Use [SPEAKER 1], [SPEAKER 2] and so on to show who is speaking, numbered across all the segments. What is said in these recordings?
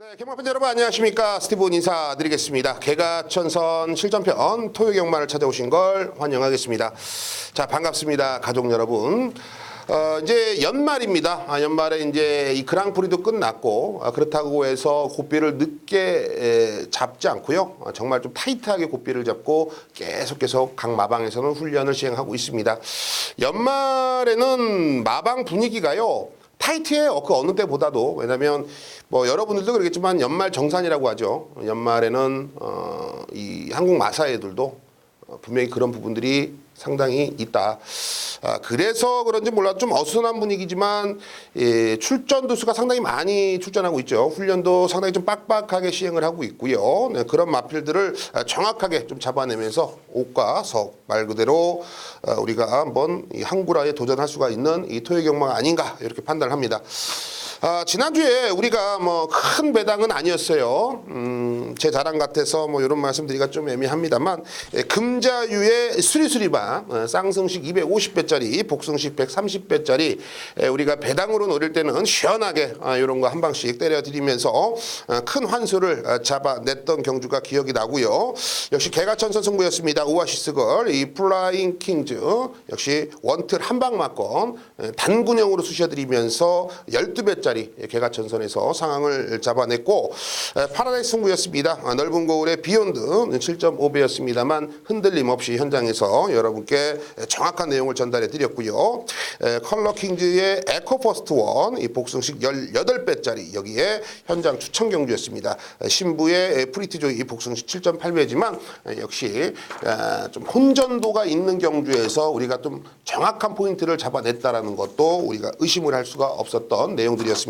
[SPEAKER 1] 네, 경마팬 여러분 안녕하십니까. 스티븐 인사드리겠습니다. 개가천선 실전편 토요경마를 찾아오신 걸 환영하겠습니다. 자, 반갑습니다. 가족 여러분. 이제 연말입니다. 연말에 이제 이 그랑프리도 끝났고, 그렇다고 해서 고삐를 늦게 잡지 않고요. 정말 좀 타이트하게 고삐를 잡고 계속 각 마방에서는 훈련을 시행하고 있습니다. 연말에는 마방 분위기가요. 타이트해요. 그 어느 때보다도. 왜냐면 뭐 여러분들도 그러겠지만 연말 정산이라고 하죠. 연말에는 이 한국 마사애들도 분명히 그런 부분들이 상당히 있다. 그래서 그런지 몰라도 좀 어수선한 분위기지만 출전 두수가 상당히 많이 출전하고 있죠. 훈련도 상당히 좀 빡빡하게 시행을 하고 있고요. 네, 그런 마필들을 정확하게 좀 잡아내면서 옥과 석 말 그대로 우리가 한번 이 한구라에 도전할 수가 있는 이 토요경마가 아닌가 이렇게 판단을 합니다. 지난주에 우리가 뭐 큰 배당은 아니었어요. 제 자랑 같아서 뭐 이런 말씀드리기가 좀 애매합니다만, 금자유의 수리수리방, 쌍승식 250배짜리, 복승식 130배짜리, 우리가 배당으로 노릴 때는 시원하게 이런 거 한 방씩 때려드리면서 큰 환수를 잡아냈던 경주가 기억이 나고요. 역시 개가천선 승부였습니다. 오아시스걸, 이 플라잉 킹즈, 역시 원틀 한방 맞건 단군형으로 쑤셔드리면서 12배짜리 개가천선에서 상황을 잡아냈고, 파라다이스 승부였습니다. 넓은 거울의 비욘드 7.5배였습니다만 흔들림 없이 현장에서 여러분께 정확한 내용을 전달해 드렸고요. 컬러킹즈의 에코퍼스트 원, 이 복승식 18배짜리 여기에 현장 추천 경주였습니다. 신부의 프리티조이 복승식 7.8배지만 역시 좀 혼전도가 있는 경주에서 우리가 좀 정확한 포인트를 잡아냈다라는 것도 우리가 의심을 할 수가 없었던 내용들이었습니다.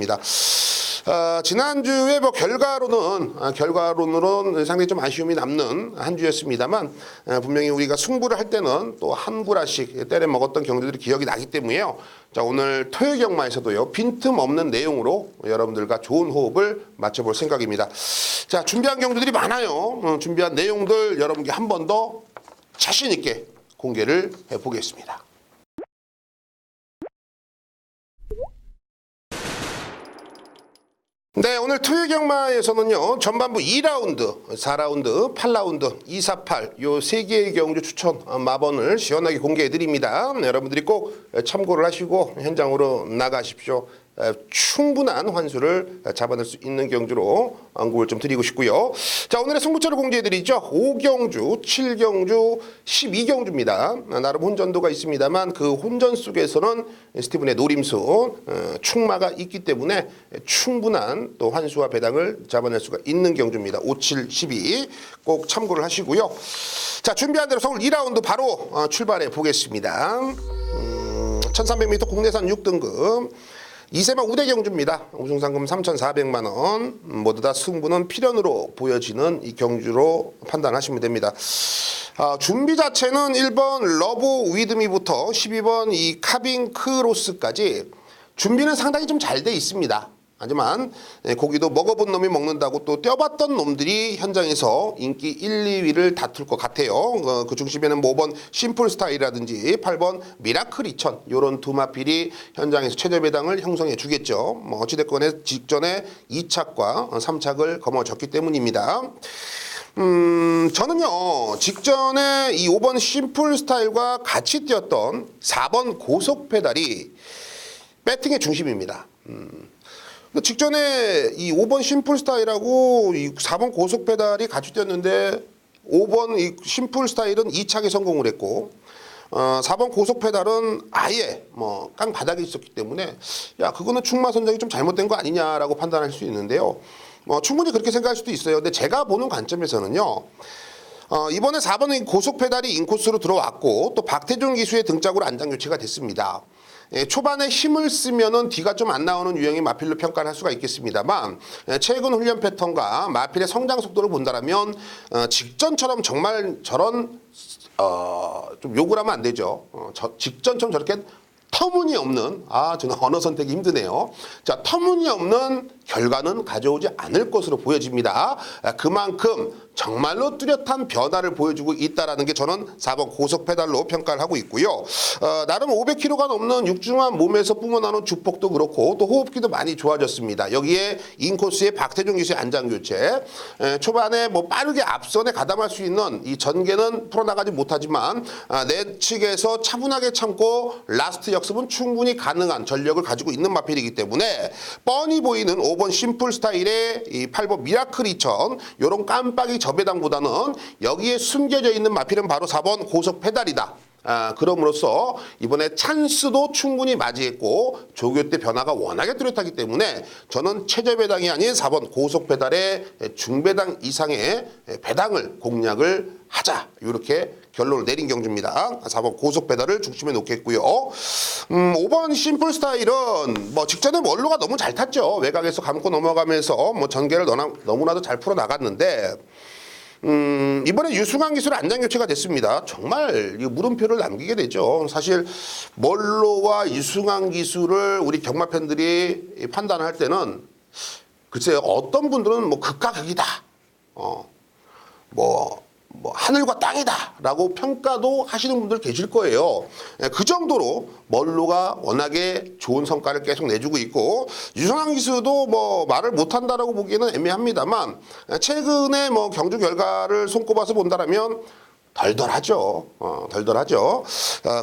[SPEAKER 1] 지난주에 뭐 결과론으로는 상당히 좀 아쉬움이 남는 한 주였습니다만, 분명히 우리가 승부를 할 때는 또 한 구라씩 때려 먹었던 경주들이 기억이 나기 때문에요. 자, 오늘 토요경마에서도요, 빈틈없는 내용으로 여러분들과 좋은 호흡을 맞춰볼 생각입니다. 자, 준비한 경주들이 많아요. 준비한 내용들 여러분께 한 번 더 자신 있게 공개를 해보겠습니다. 네, 오늘 토요경마에서는요, 전반부 2라운드, 4라운드, 8라운드, 2, 4, 8, 요 3개의 경주 추천 마번을 시원하게 공개해 드립니다. 여러분들이 꼭 참고를 하시고 현장으로 나가십시오. 충분한 환수를 잡아낼 수 있는 경주로 언급을 좀 드리고 싶고요. 자, 오늘의 승부처를 공개해드리죠. 5경주, 7경주, 12경주입니다. 나름 혼전도가 있습니다만 그 혼전 속에서는 스티븐의 노림수, 충마가 있기 때문에 충분한 또 환수와 배당을 잡아낼 수가 있는 경주입니다. 5, 7, 12 꼭 참고를 하시고요. 자, 준비한 대로 서울 2라운드 바로 출발해 보겠습니다. 1300m 국내산 6등급 2세마 우대 경주입니다. 우승상금 3,400만원. 모두 다 승부는 필연으로 보여지는 이 경주로 판단하시면 됩니다. 준비 자체는 1번 러브 위드미부터 12번 이 카빙 크로스까지 준비는 상당히 좀 잘 돼 있습니다. 하지만 고기도 먹어본 놈이 먹는다고 또 떼어봤던 놈들이 현장에서 인기 1, 2위를 다툴 것 같아요. 그 중심에는 뭐 5번 심플스타일이라든지 8번 미라클 2000 이런 두 마필이 현장에서 최저 배당을 형성해 주겠죠. 뭐 어찌됐건 직전에 2착과 3착을 거머쥐었기 때문입니다. 저는요, 직전에 이 5번 심플 스타일과 같이 뛰었던 4번 고속 페달이 배팅의 중심입니다. 직전에 이 5번 심플 스타일하고 이 4번 고속 페달이 같이 뛰었는데 5번 이 심플 스타일은 2착에 성공을 했고 4번 고속 페달은 아예 뭐 깡 바닥에 있었기 때문에 야, 그거는 충마 선정이 좀 잘못된 거 아니냐라고 판단할 수 있는데요. 충분히 그렇게 생각할 수도 있어요. 근데 제가 보는 관점에서는요, 이번에 4번 고속 페달이 인코스로 들어왔고 또 박태준 기수의 등짝으로 안장 교체가 됐습니다. 초반에 힘을 쓰면은 뒤가 좀 안 나오는 유형의 마필로 평가를 할 수가 있겠습니다만, 최근 훈련 패턴과 마필의 성장 속도를 본다라면 직전처럼 정말 저런 좀 욕을 하면 안 되죠. 직전처럼 저렇게 터무니없는, 저는 언어 선택이 힘드네요. 자, 터무니없는 결과는 가져오지 않을 것으로 보여집니다. 그만큼 정말로 뚜렷한 변화를 보여주고 있다라는 게 저는 4번 고속 페달로 평가를 하고 있고요. 나름 500kg가 넘는 육중한 몸에서 뿜어나오는 주폭도 그렇고 또 호흡기도 많이 좋아졌습니다. 여기에 인코스의 박태종 기수의 안장 교체, 초반에 뭐 빠르게 앞선에 가담할 수 있는 이 전개는 풀어나가지 못하지만 내 측에서 차분하게 참고 라스트 역습은 충분히 가능한 전력을 가지고 있는 마필이기 때문에 뻔히 보이는 5번 심플 스타일의 이 8번 미라클 2000 이런 깜빡이 저배당보다는 여기에 숨겨져 있는 마필은 바로 4번 고속 페달이다. 그럼으로써 이번에 찬스도 충분히 맞이했고 조교 때 변화가 워낙에 뚜렷하기 때문에 저는 최저배당이 아닌 4번 고속 페달의 중배당 이상의 배당을 공략을 하자, 이렇게 결론을 내린 경주입니다. 4번 고속 페달을 중심에 놓겠고요. 5번 심플 스타일은 뭐 직전에 원로가 너무 잘 탔죠. 외곽에서 감고 넘어가면서 뭐 전개를 너무나도 잘 풀어 나갔는데 이번에 유승환 기술 안장 교체가 됐습니다. 정말 물음표를 남기게 되죠. 사실 멀로와 유승환 기술을 우리 경마 팬들이 판단할 때는 글쎄요, 어떤 분들은 뭐 극과 극이다, 뭐 하늘과 땅이다라고 평가도 하시는 분들 계실 거예요. 그 정도로 멀로가 워낙에 좋은 성과를 계속 내주고 있고 유승환 기수도 뭐 말을 못한다라고 보기에는 애매합니다만 최근에 뭐 경주 결과를 손꼽아서 본다라면 덜덜하죠. 덜덜하죠.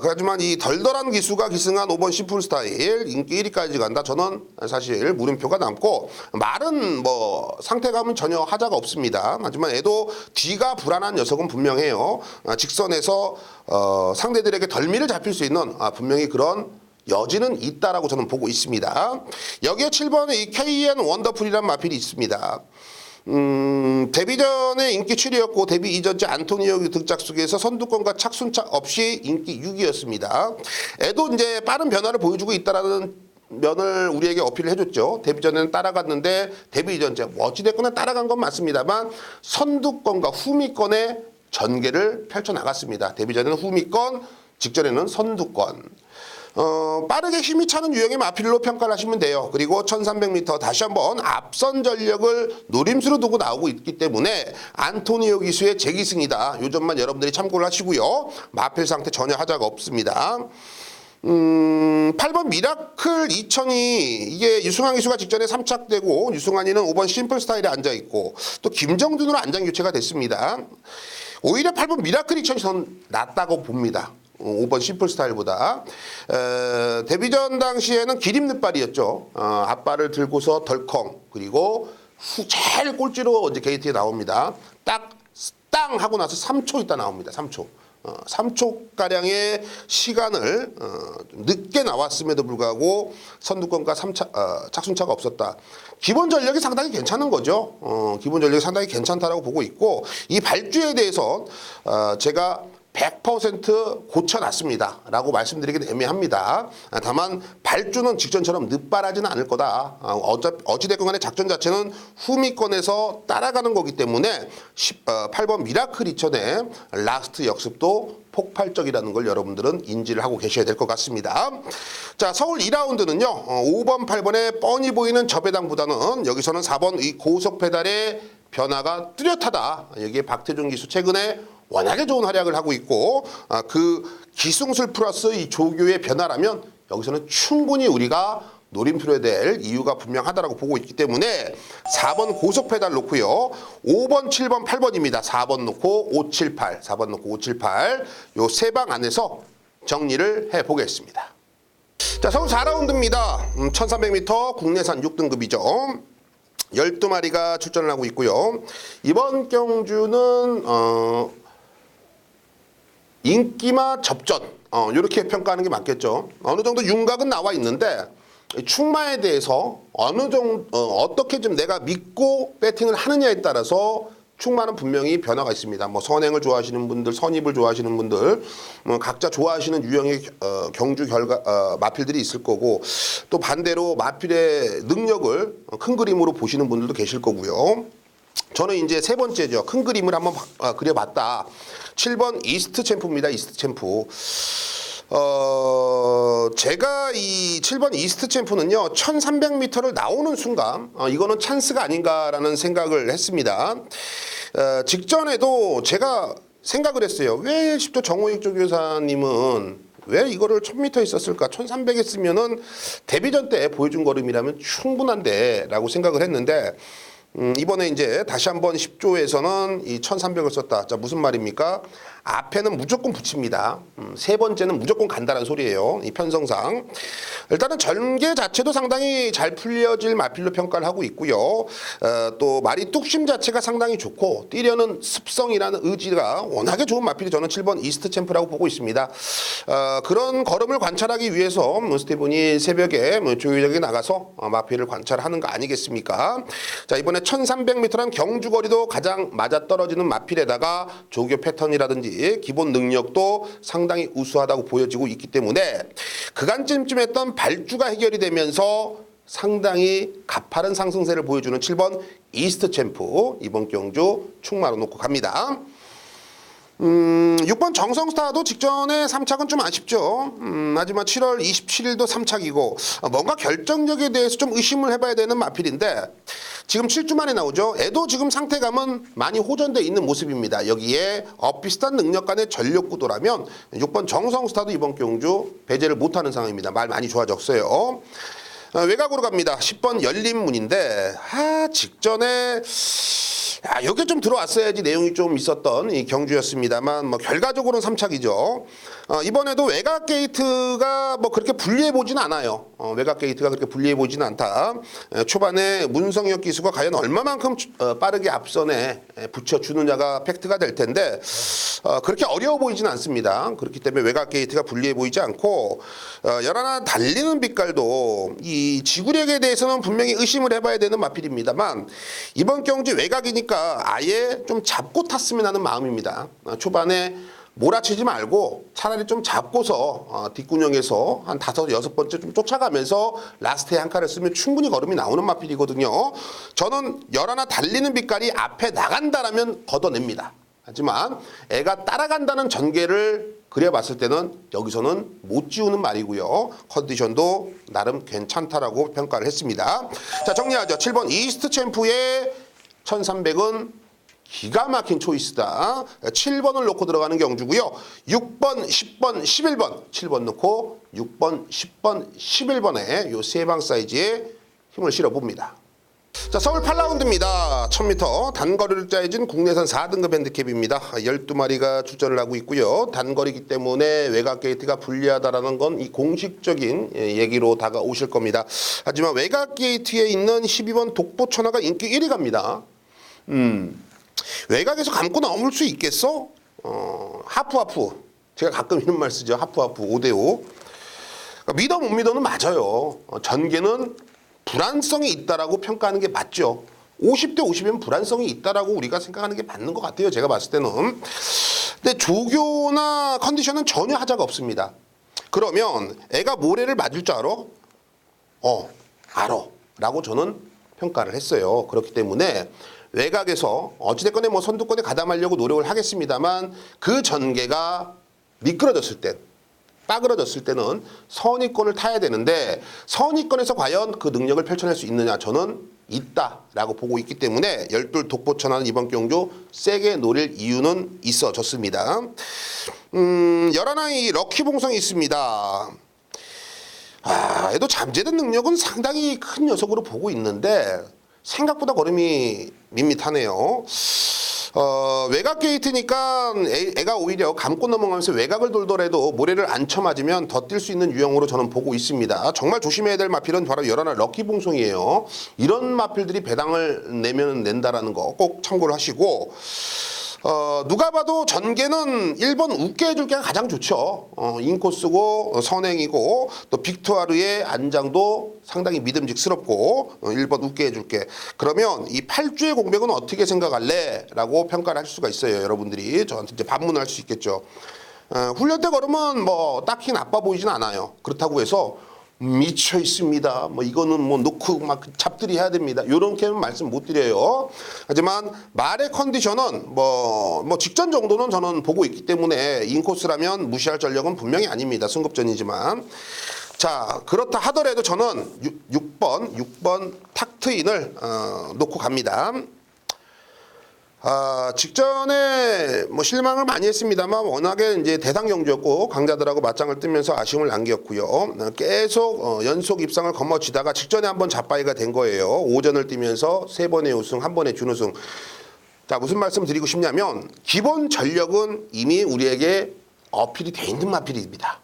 [SPEAKER 1] 그렇지만 이 덜덜한 기수가 기승한 5번 심플 스타일 인기 1위까지 간다. 저는 사실 물음표가 남고 말은 뭐 상태감은 전혀 하자가 없습니다. 하지만 애도 뒤가 불안한 녀석은 분명해요. 직선에서 상대들에게 덜미를 잡힐 수 있는 분명히 그런 여지는 있다라고 저는 보고 있습니다. 여기에 7번에 이 KN 원더풀이라는 마필이 있습니다. 데뷔 전에 인기 7위였고 데뷔 이전째 안토니오 등짝 속에서 선두권과 착순착 없이 인기 6위였습니다. 애도 이제 빠른 변화를 보여주고 있다라는 면을 우리에게 어필을 해줬죠. 데뷔 전에는 따라갔는데 데뷔 이전째 어찌됐거나 따라간 건 맞습니다만 선두권과 후미권의 전개를 펼쳐나갔습니다. 데뷔 전에는 후미권, 직전에는 선두권. 빠르게 힘이 차는 유형의 마필로 평가를 하시면 돼요. 그리고 1300m 다시 한번 앞선 전력을 노림수로 두고 나오고 있기 때문에 안토니오 기수의 재기승이다. 요 점만 여러분들이 참고를 하시고요. 마필 상태 전혀 하자가 없습니다. 8번 미라클 2000이 이게 유승환 기수가 직전에 3착되고 유승환이는 5번 심플 스타일에 앉아있고 또 김정준으로 안장 교체가 됐습니다. 오히려 8번 미라클 2000이 전 낫다고 봅니다. 5번 심플 스타일보다. 데뷔전 당시에는 기립늦발이었죠. 앞발을 들고서 덜컹, 그리고 제일 꼴찌로 이제 게이트에 나옵니다. 딱 땅 하고 나서 3초 있다 나옵니다. 3초. 3초가량의 시간을 좀 늦게 나왔음에도 불구하고 선두권과 착순차가 없었다. 기본 전력이 상당히 괜찮은 거죠. 기본 전력이 상당히 괜찮다라고 보고 있고 이 발주에 대해서 제가 100% 고쳐놨습니다 라고 말씀드리기는 애매합니다. 다만 발주는 직전처럼 늦발하지는 않을 거다. 어찌됐건 간에 작전 자체는 후미권에서 따라가는 거기 때문에 8번 미라클 2000의 라스트 역습도 폭발적이라는 걸 여러분들은 인지를 하고 계셔야 될 것 같습니다. 자, 서울 2라운드는요. 5번, 8번에 뻔히 보이는 저배당보다는 여기서는 4번 이 고속 페달의 변화가 뚜렷하다. 여기에 박태종 기수 최근에 워낙에 좋은 활약을 하고 있고 그 기승술 플러스 이 조교의 변화라면 여기서는 충분히 우리가 노림표에 될 이유가 분명하다라고 보고 있기 때문에 4번 고속 페달 놓고요. 5번, 7번, 8번입니다. 4번 놓고 5, 7, 8, 4번 놓고 5, 7, 8 요 세 방 안에서 정리를 해보겠습니다. 자, 서울 4라운드입니다. 1300m 국내산 6등급이죠. 12마리가 출전을 하고 있고요. 이번 경주는 인기마 접전 이렇게 평가하는 게 맞겠죠. 어느 정도 윤곽은 나와 있는데 충마에 대해서 어느 정도 어떻게 좀 내가 믿고 배팅을 하느냐에 따라서 충마는 분명히 변화가 있습니다. 뭐 선행을 좋아하시는 분들, 선입을 좋아하시는 분들, 각자 좋아하시는 유형의 경주 결과 마필들이 있을 거고 또 반대로 마필의 능력을 큰 그림으로 보시는 분들도 계실 거고요. 저는 이제 세 번째죠. 큰 그림을 한번 그려봤다. 7번 이스트 챔프입니다. 이스트 챔프. 제가 이 7번 이스트 챔프는요. 1300m를 나오는 순간 이거는 찬스가 아닌가라는 생각을 했습니다. 직전에도 제가 생각을 했어요. 왜 10조 정호익 조교사님은 왜 이거를 1000m 있었을까? 1300 했으면은 데뷔전 때 보여준 걸음이라면 충분한데 라고 생각을 했는데 이번에 이제 다시 한번 10조에서는 이 1300을 썼다. 자, 무슨 말입니까? 앞에는 무조건 붙입니다. 세 번째는 무조건 간다는 소리예요. 이 편성상. 일단은 전개 자체도 상당히 잘 풀려질 마필로 평가를 하고 있고요. 또 말이 뚝심 자체가 상당히 좋고 뛰려는 습성이라는 의지가 워낙에 좋은 마필이 저는 7번 이스트 챔프라고 보고 있습니다. 그런 걸음을 관찰하기 위해서 스티븐이 새벽에 조용하게 나가서 마필을 관찰하는 거 아니겠습니까? 자, 이번에 1300m란 경주거리도 가장 맞아떨어지는 마필에다가 조교 패턴이라든지 기본 능력도 상당히 우수하다고 보여지고 있기 때문에 그간쯤 했던 발주가 해결이 되면서 상당히 가파른 상승세를 보여주는 7번 이스트 챔프 이번 경주 충마로 놓고 갑니다. 6번 정성스타도 직전에 3착은 좀 아쉽죠. 하지만 7월 27일도 3착이고 뭔가 결정력에 대해서 좀 의심을 해봐야 되는 마필인데 지금 7주 만에 나오죠. 애도 지금 상태감은 많이 호전되어 있는 모습입니다. 여기에 비슷한 능력 간의 전력 구도라면 6번 정성스타도 이번 경주 배제를 못하는 상황입니다. 말 많이 좋아졌어요. 외곽으로 갑니다. 10번 열린문인데 직전에 여기 좀 들어왔어야지 내용이 좀 있었던 이 경주였습니다만 뭐 결과적으로는 3착이죠. 이번에도 외곽 게이트가 뭐 그렇게 불리해 보진 않아요. 외곽 게이트가 그렇게 불리해 보지는 않다. 초반에 문성혁 기수가 과연 얼마만큼 빠르게 앞선에 붙여주느냐가 팩트가 될 텐데 그렇게 어려워 보이지는 않습니다. 그렇기 때문에 외곽 게이트가 불리해 보이지 않고 열하나 달리는 빛깔도 이 지구력에 대해서는 분명히 의심을 해봐야 되는 마필입니다만 이번 경주 외곽이니까 아예 좀 잡고 탔으면 하는 마음입니다. 초반에 몰아치지 말고 차라리 좀 잡고서 뒷구녕에서 한 5, 6번째 좀 쫓아가면서 라스트에 한 칸을 쓰면 충분히 걸음이 나오는 마필이거든요. 저는 열하나 달리는 빛깔이 앞에 나간다라면 걷어냅니다. 하지만 애가 따라간다는 전개를 그려봤을 때는 여기서는 못 지우는 말이고요. 컨디션도 나름 괜찮다라고 평가를 했습니다. 자, 정리하죠. 7번 이스트 챔프의 1300은 기가 막힌 초이스다. 7번을 놓고 들어가는 경주고요. 6번, 10번, 11번. 7번 넣고 6번, 10번, 11번에 요 세 방 사이즈에 힘을 실어봅니다. 자, 서울 8라운드입니다. 1000m 단거리를 짜여진 국내선 4등급 핸디캡입니다. 12마리가 출전을 하고 있고요. 단거리이기 때문에 외곽 게이트가 불리하다라는 건 이 공식적인 얘기로 다가오실 겁니다. 하지만 외곽 게이트에 있는 12번 독보천하가 인기 1위 갑니다. 외곽에서 감고 넘을 수 있겠어? 하프하프. 제가 가끔 이런 말 쓰죠. 하프하프 5대5. 그러니까 믿어 못 믿어는 맞아요. 전개는 불안성이 있다라고 평가하는 게 맞죠. 50대 50이면 불안성이 있다라고 우리가 생각하는 게 맞는 것 같아요. 제가 봤을 때는. 근데 조교나 컨디션은 전혀 하자가 없습니다. 그러면 애가 모래를 맞을 줄 알아? 알아. 라고 저는 평가를 했어요. 그렇기 때문에 외곽에서 어찌됐건 뭐 선두권에 가담하려고 노력을 하겠습니다만 그 전개가 미끄러졌을 때 빠그러졌을 때는 선위권을 타야 되는데 선위권에서 과연 그 능력을 펼쳐낼 수 있느냐 저는 있다라고 보고 있기 때문에 12 독보천하는 이번 경주 세게 노릴 이유는 있어졌습니다. 11이 럭키봉성이 있습니다. 얘도 잠재된 능력은 상당히 큰 녀석으로 보고 있는데 생각보다 걸음이 밋밋하네요. 외곽 게이트니까 애가 오히려 감고 넘어가면서 외곽을 돌더라도 모래를 안 쳐맞으면 더 뛸 수 있는 유형으로 저는 보고 있습니다. 정말 조심해야 될 마필은 바로 11 럭키봉송이에요. 이런 마필들이 배당을 내면 낸다라는 거 꼭 참고를 하시고 누가 봐도 전개는 1번 웃게 해줄 게 가장 좋죠. 인코스고 선행이고 또 빅토아르의 안장도 상당히 믿음직스럽고 1번 웃게 해줄게. 그러면 이 8주의 공백은 어떻게 생각할래? 라고 평가를 할 수가 있어요. 여러분들이 저한테 이제 반문할 수 있겠죠. 훈련 때 걸으면 뭐 딱히 나빠 보이진 않아요. 그렇다고 해서 미쳐 있습니다. 뭐 이거는 뭐 놓고 막 잡들이 해야 됩니다. 요렇게는 말씀 못 드려요. 하지만 말의 컨디션은 뭐 직전 정도는 저는 보고 있기 때문에 인코스라면 무시할 전력은 분명히 아닙니다. 승급전이지만. 자, 그렇다 하더라도 저는 6번 탁트인을 놓고 갑니다. 직전에 뭐 실망을 많이 했습니다만 워낙에 이제 대상 경주였고 강자들하고 맞짱을 뜨면서 아쉬움을 남겼고요. 계속 연속 입상을 거머쥐다가 직전에 한번 잡바이가 된 거예요. 오전을 뛰면서 3번의 우승, 1번의 준우승. 자, 무슨 말씀 드리고 싶냐면 기본 전력은 이미 우리에게 어필이 돼 있는 마필입니다.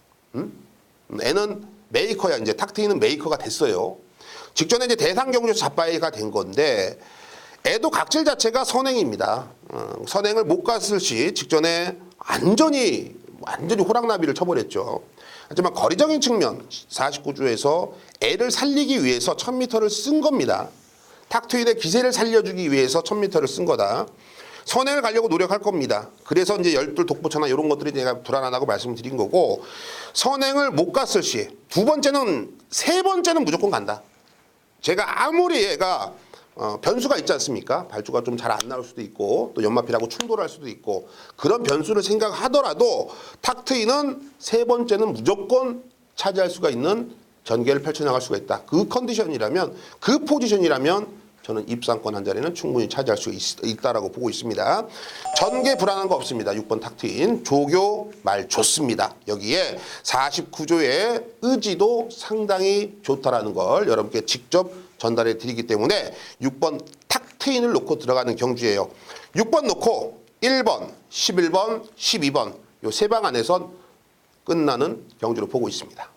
[SPEAKER 1] 애는 메이커야. 이제 탁 트이는 메이커가 됐어요. 직전에 이제 대상 경주에서 잡바이가 된 건데 애도 각질 자체가 선행입니다. 선행을 못 갔을 시 직전에 완전히 호랑나비를 쳐버렸죠. 하지만 거리적인 측면 49주에서 애를 살리기 위해서 1000m를 쓴 겁니다. 탁트윈의 기세를 살려주기 위해서 1000m를 쓴 거다. 선행을 가려고 노력할 겁니다. 그래서 이제 열둘 독보차나 이런 것들이 제가 불안하다고 말씀을 드린 거고, 선행을 못 갔을 시 두 번째는, 세 번째는 무조건 간다. 제가 아무리 얘가 변수가 있지 않습니까? 발주가 좀 잘 안 나올 수도 있고 또 연마필하고 충돌할 수도 있고 그런 변수를 생각하더라도 탁트인은 세 번째는 무조건 차지할 수가 있는 전개를 펼쳐나갈 수가 있다. 그 컨디션이라면, 그 포지션이라면 저는 입상권 한 자리는 충분히 차지할 수 있다라고 보고 있습니다. 전개 불안한 거 없습니다. 6번 탁트인 조교 말 좋습니다. 여기에 49조의 의지도 상당히 좋다라는 걸 여러분께 직접 전달해 드리기 때문에 6번 탁트인을 놓고 들어가는 경주예요. 6번 놓고 1번, 11번, 12번 요 세 방 안에선 끝나는 경주로 보고 있습니다.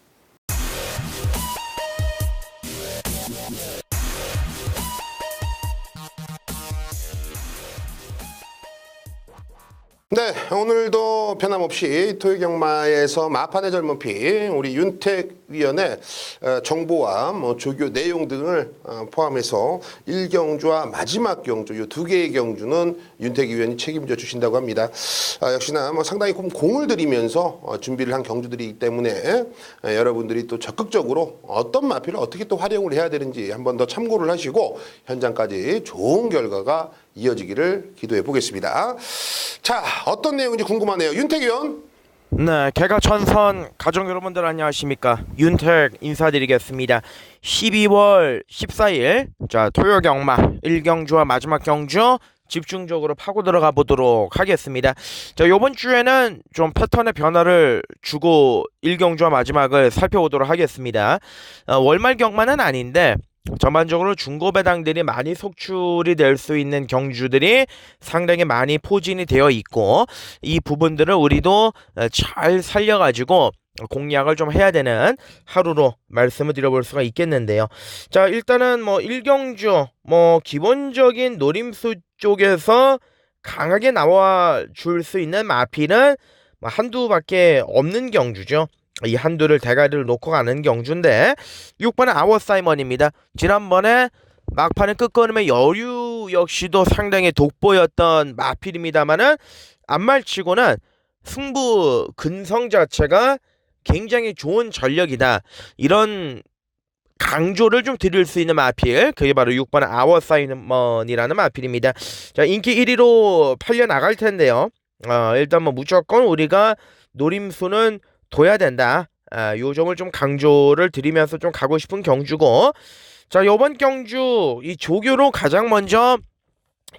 [SPEAKER 1] 네, 오늘도 변함없이 토요경마에서 마판의 젊은 피 우리 윤택 위원의 정보와 뭐 조교 내용 등을 포함해서 1경주와 마지막 경주 이 두 개의 경주는 윤택 위원이 책임져 주신다고 합니다. 역시나 뭐 상당히 공을 들이면서 준비를 한 경주들이기 때문에 여러분들이 또 적극적으로 어떤 마피를 어떻게 또 활용을 해야 되는지 한번 더 참고를 하시고 현장까지 좋은 결과가 이어지기를 기도해 보겠습니다. 자, 어떤 내용인지 궁금하네요. 윤택 의원.
[SPEAKER 2] 네, 개가천선 가족 여러분들 안녕하십니까? 윤택 인사드리겠습니다. 12월 14일 자 토요경마 1경주와 마지막 경주 집중적으로 파고 들어가 보도록 하겠습니다. 자, 요번 주에는 좀 패턴의 변화를 주고 1경주와 마지막을 살펴보도록 하겠습니다. 월말 경마는 아닌데 전반적으로 중고 배당들이 많이 속출이 될 수 있는 경주들이 상당히 많이 포진이 되어 있고 이 부분들을 우리도 잘 살려가지고 공략을 좀 해야 되는 하루로 말씀을 드려볼 수가 있겠는데요. 자, 일단은 뭐 1경주 뭐 기본적인 노림수 쪽에서 강하게 나와 줄 수 있는 마피는 뭐 한두밖에 없는 경주죠. 이 한두를 대가리를 놓고 가는 경주인데 6번은 아워사이먼입니다. 지난번에 막판의 끝걸음의 여류 역시도 상당히 돋보였던 마필입니다만은 안말치고는 승부 근성 자체가 굉장히 좋은 전력이다. 이런 강조를 좀 드릴 수 있는 마필, 그게 바로 6번 아워사이먼이라는 마필입니다. 자, 인기 1위로 팔려 나갈 텐데요. 일단 뭐 무조건 우리가 노림수는 둬야 된다. 요 점을 좀 강조를 드리면서 좀 가고 싶은 경주고, 자, 요번 경주 이 조교로 가장 먼저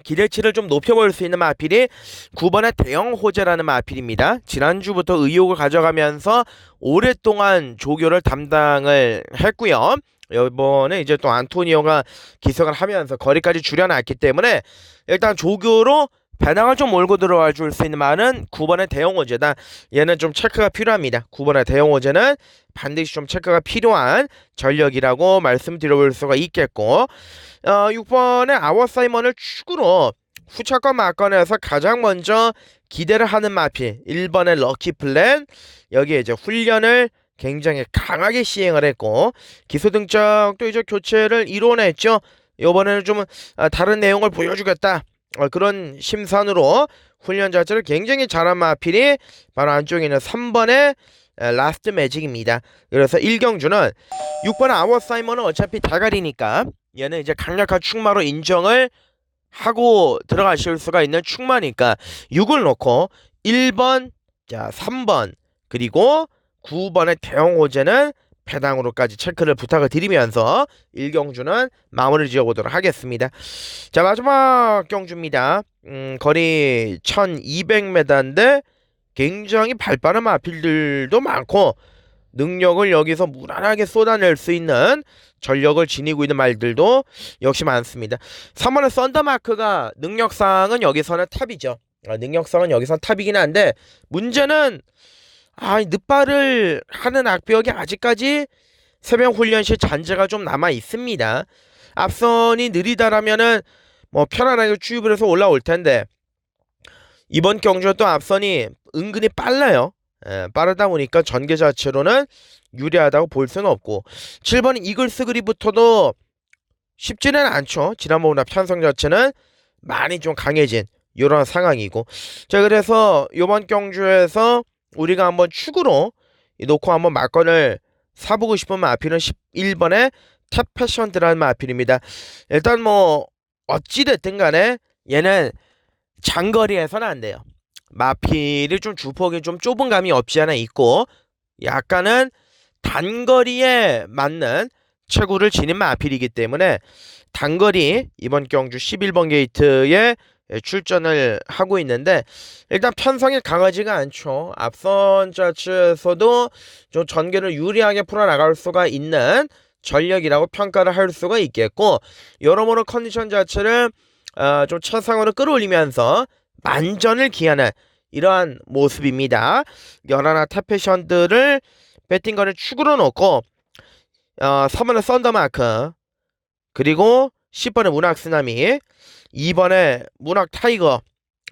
[SPEAKER 2] 기대치를 좀 높여볼 수 있는 마필이 9번의 대형 호재라는 마필입니다. 지난주부터 의욕을 가져가면서 오랫동안 조교를 담당을 했고요. 이번에 이제 또 안토니오가 기석을 하면서 거리까지 줄여놨기 때문에 일단 조교로 배당을 좀 몰고 들어와 줄 수 있는 말은 9번의 대형 호재다. 얘는 좀 체크가 필요합니다. 9번의 대형 호재는 반드시 좀 체크가 필요한 전력이라고 말씀드려볼 수가 있겠고, 6번의 아워사이먼을 축으로 후차권 막건에서 가장 먼저 기대를 하는 마필 1번의 럭키플랜, 여기에 이제 훈련을 굉장히 강하게 시행을 했고 기소 등짝도 이제 교체를 이뤄냈죠. 이번에는 좀 다른 내용을 보여주겠다. 그런 심산으로 훈련 자체를 굉장히 잘한 마필이 바로 안쪽에 있는 3번의 라스트 매직입니다. 그래서 1경주는 6번 아워사이먼은 어차피 대가리니까 얘는 이제 강력한 축마로 인정을 하고 들어가실 수가 있는 축마니까 6을 놓고 1번, 자 3번 그리고 9번의 대형 호재는 배당으로까지 체크를 부탁을 드리면서 1경주는 마무리 지어보도록 하겠습니다. 자, 마지막 경주입니다. 거리 1200m인데 굉장히 발빠른 마필들도 많고 능력을 여기서 무난하게 쏟아낼 수 있는 전력을 지니고 있는 말들도 역시 많습니다. 3번의 썬더마크가 능력상은 여기서는 탑이죠. 능력상은 여기서 탑이긴 한데 문제는 늦발을 하는 악벽이 아직까지 새벽 훈련 시 잔재가 좀 남아 있습니다. 앞선이 느리다라면은 뭐 편안하게 주입을 해서 올라올 텐데 이번 경주는 또 앞선이 은근히 빨라요. 빠르다 보니까 전개 자체로는 유리하다고 볼 수는 없고 7번 이글스 그립부터도 쉽지는 않죠. 지난번보다 편성 자체는 많이 좀 강해진 이런 상황이고 자 그래서 이번 경주에서 우리가 한번 축으로 놓고 한번 막건을 사보고 싶은 마필은 11번의 탭패션드라는 마필입니다. 일단 뭐 어찌됐든 간에 얘는 장거리에서는 안 돼요. 마필이 좀 주폭이 좀 좁은 감이 없지 않아 있고 약간은 단거리에 맞는 체구를 지닌 마필이기 때문에 단거리 이번 경주 11번 게이트에 출전을 하고 있는데 일단 편성이 강하지가 않죠. 앞선 자체에서도 좀 전개를 유리하게 풀어나갈 수가 있는 전력이라고 평가를 할 수가 있겠고 여러모로 컨디션 자체를 좀 최상으로 끌어올리면서 만전을 기하는 이러한 모습입니다. 연하나 탭패션들을 배팅건을 축으로 놓고 3번의 썬더마크 그리고 10번의 문학 쓰나미 2번의 문학 타이거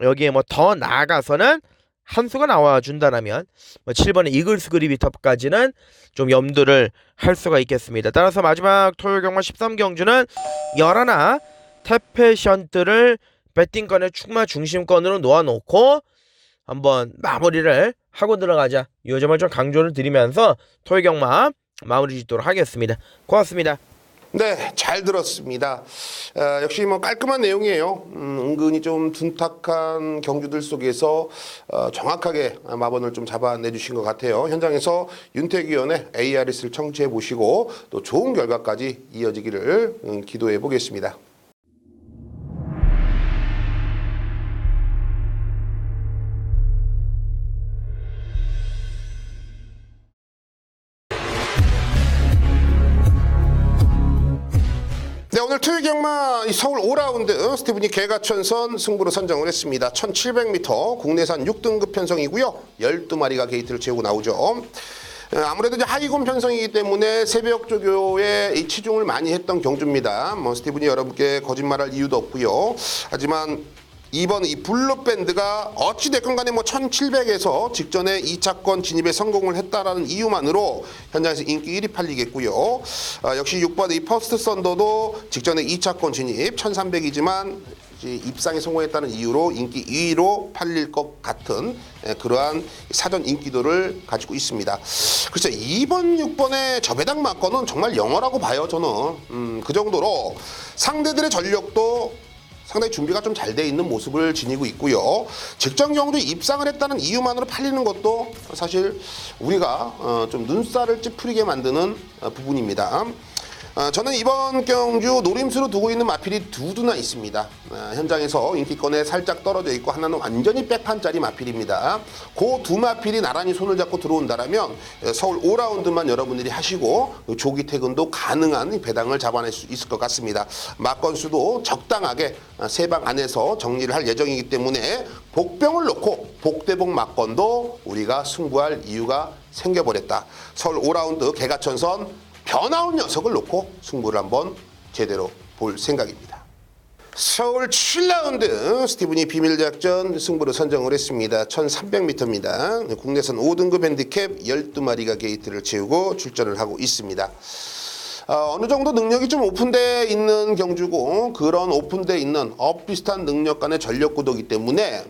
[SPEAKER 2] 여기에 뭐 더 나아가서는 한 수가 나와준다라면 뭐 7번의 이글스 그리비터까지는 좀 염두를 할 수가 있겠습니다. 따라서 마지막 토요일 경마 13경주는 열하나 탭패션들을 배팅건의 축마 중심권으로 놓아놓고 한번 마무리를 하고 들어가자. 이 점을 좀 강조를 드리면서 토요일 경마 마무리 짓도록 하겠습니다. 고맙습니다.
[SPEAKER 1] 네, 잘 들었습니다. 역시 뭐 깔끔한 내용이에요. 은근히 좀 둔탁한 경주들 속에서 정확하게 마번을 좀 잡아내 주신 것 같아요. 현장에서 윤택 위원의 ARS를 청취해 보시고 또 좋은 결과까지 이어지기를 기도해 보겠습니다. 네, 오늘 토요일 경마 서울 5라운드 스티븐이 개가천선 승부로 선정을 했습니다. 1700m 국내산 6등급 편성이고요. 12마리가 게이트를 채우고 나오죠. 아무래도 이제 하이곰 편성이기 때문에 새벽 조교에 이 치중을 많이 했던 경주입니다. 뭐 스티븐이 여러분께 거짓말할 이유도 없고요. 하지만 이번 이 블루밴드가 어찌됐건 간에 뭐 1700에서 직전에 2차권 진입에 성공을 했다라는 이유만으로 현장에서 인기 1위 팔리겠고요. 역시 6번 이 퍼스트 썬더도 직전에 2차권 진입 1300이지만 입상에 성공했다는 이유로 인기 2위로 팔릴 것 같은 그러한 사전 인기도를 가지고 있습니다. 글쎄 2번, 6번의 저배당 막건은 정말 영어라고 봐요. 저는 그 정도로 상대들의 전력도 상당히 준비가 좀 잘 돼 있는 모습을 지니고 있고요. 직전 경주 입상을 했다는 이유만으로 팔리는 것도 사실 우리가 좀 눈살을 찌푸리게 만드는 부분입니다. 저는 이번 경주 노림수로 두고 있는 마필이 두두나 있습니다. 현장에서 인기권에 살짝 떨어져 있고 하나는 완전히 백판짜리 마필입니다. 그 두 마필이 나란히 손을 잡고 들어온다면 서울 5라운드만 여러분들이 하시고 조기 퇴근도 가능한 배당을 잡아낼 수 있을 것 같습니다. 막건수도 적당하게 3방 안에서 정리를 할 예정이기 때문에 복병을 놓고 복대복 막건도 우리가 승부할 이유가 생겨버렸다. 서울 5라운드 개가천선 변화온 녀석을 놓고 승부를 한번 제대로 볼 생각입니다. 서울 7라운드 스티븐이 비밀작전 승부를 선정을 했습니다. 1300m입니다. 국내선 5등급 핸디캡 12마리가 게이트를 채우고 출전을 하고 있습니다. 어느 정도 능력이 좀 오픈되어 있는 경주고 그런 오픈되어 있는 비슷한 능력 간의 전력 구도이기 때문에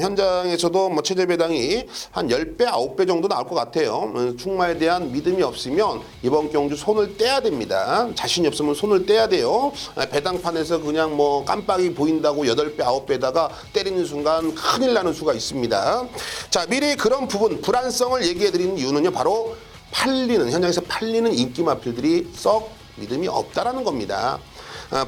[SPEAKER 1] 현장에서도 뭐 체제 배당이 한 10배, 9배 정도 나올 것 같아요. 충마에 대한 믿음이 없으면 이번 경주 손을 떼야 됩니다. 자신이 없으면 손을 떼야 돼요. 배당판에서 그냥 뭐 깜빡이 보인다고 8배, 9배에다가 때리는 순간 큰일 나는 수가 있습니다. 자, 미리 그런 부분, 불안성을 얘기해 드리는 이유는요, 바로 현장에서 팔리는 인기 마필들이 썩 믿음이 없다라는 겁니다.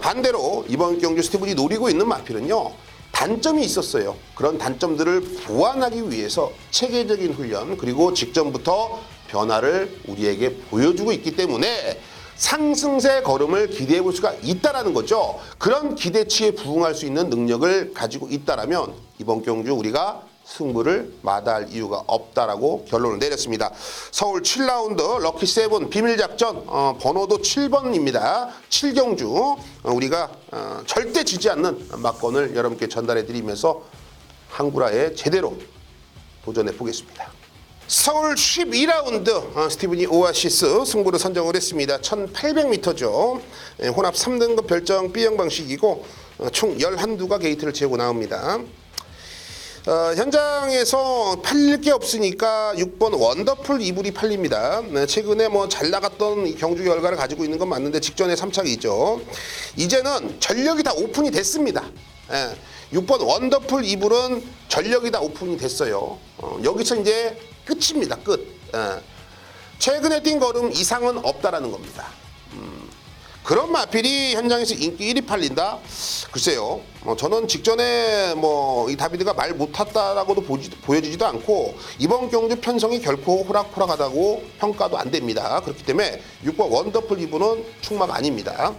[SPEAKER 1] 반대로 이번 경주 스티븐이 노리고 있는 마필은요, 단점이 있었어요. 그런 단점들을 보완하기 위해서 체계적인 훈련 그리고 직전부터 변화를 우리에게 보여주고 있기 때문에 상승세 걸음을 기대해 볼 수가 있다라는 거죠. 그런 기대치에 부응할 수 있는 능력을 가지고 있다라면 이번 경주 우리가 승부를 마다할 이유가 없다라고 결론을 내렸습니다. 서울 7라운드 럭키 세븐 비밀 작전 번호도 7번입니다. 7경주 우리가 절대 지지 않는 막건을 여러분께 전달해 드리면서 한구라에 제대로 도전해 보겠습니다. 서울 12라운드 스티븐이 오아시스 승부를 선정을 했습니다. 1800m죠. 혼합 3등급 별정 B형 방식이고 총 11두가 게이트를 채우고 나옵니다. 현장에서 팔릴 게 없으니까 6번 원더풀 이불이 팔립니다. 최근에 뭐 잘 나갔던 경주 결과를 가지고 있는 건 맞는데 직전에 3착이죠. 이제는 전력이 다 오픈이 됐습니다. 6번 원더풀 이불은 전력이 다 오픈이 됐어요. 여기서 이제 끝입니다. 끝. 최근에 뛴 걸음 이상은 없다라는 겁니다. 그런 마필이 현장에서 인기 1위 팔린다? 글쎄요. 저는 직전에 이 다비드가 말 못탔다라고도 보여지지도 않고 이번 경주 편성이 결코 호락호락하다고 평가도 안 됩니다. 그렇기 때문에 6번 원더풀 이브는 충막 아닙니다.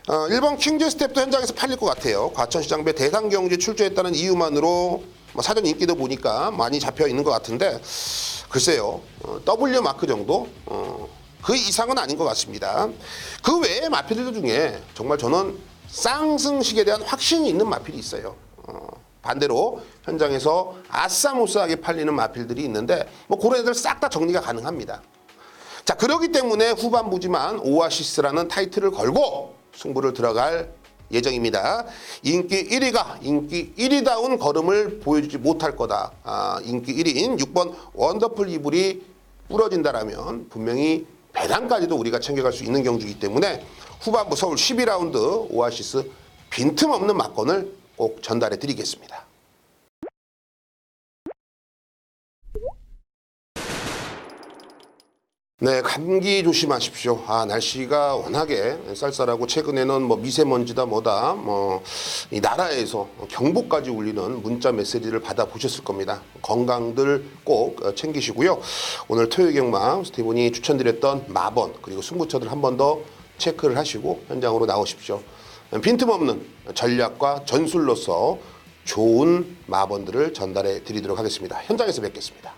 [SPEAKER 1] 1번 킹즈 스텝도 현장에서 팔릴 것 같아요. 과천시장배 대상 경주에 출조했다는 이유만으로 사전 인기도 보니까 많이 잡혀 있는 것 같은데 글쎄요. W 마크 정도? 그 이상은 아닌 것 같습니다. 그 외에 마필들 중에 정말 저는 쌍승식에 대한 확신이 있는 마필이 있어요. 반대로 현장에서 아싸모싸하게 팔리는 마필들이 있는데 그런 애들 싹 다 정리가 가능합니다. 자, 그렇기 때문에 후반부지만 오아시스라는 타이틀을 걸고 승부를 들어갈 예정입니다. 인기 1위가 인기 1위다운 걸음을 보여주지 못할 거다. 인기 1위인 6번 원더풀 이불이 부러진다라면 분명히 배당까지도 우리가 챙겨갈 수 있는 경주이기 때문에 후반부 서울 12라운드 오아시스 빈틈없는 막건을 꼭 전달해 드리겠습니다. 네, 감기 조심하십시오. 날씨가 워낙에 쌀쌀하고 최근에는 미세먼지다 뭐다 이 나라에서 경보까지 울리는 문자 메시지를 받아 보셨을 겁니다. 건강들 꼭 챙기시고요. 오늘 토요일 경마 스티븐이 추천드렸던 마번 그리고 승부처들 한 번 더 체크를 하시고 현장으로 나오십시오. 빈틈없는 전략과 전술로서 좋은 마번들을 전달해 드리도록 하겠습니다. 현장에서 뵙겠습니다.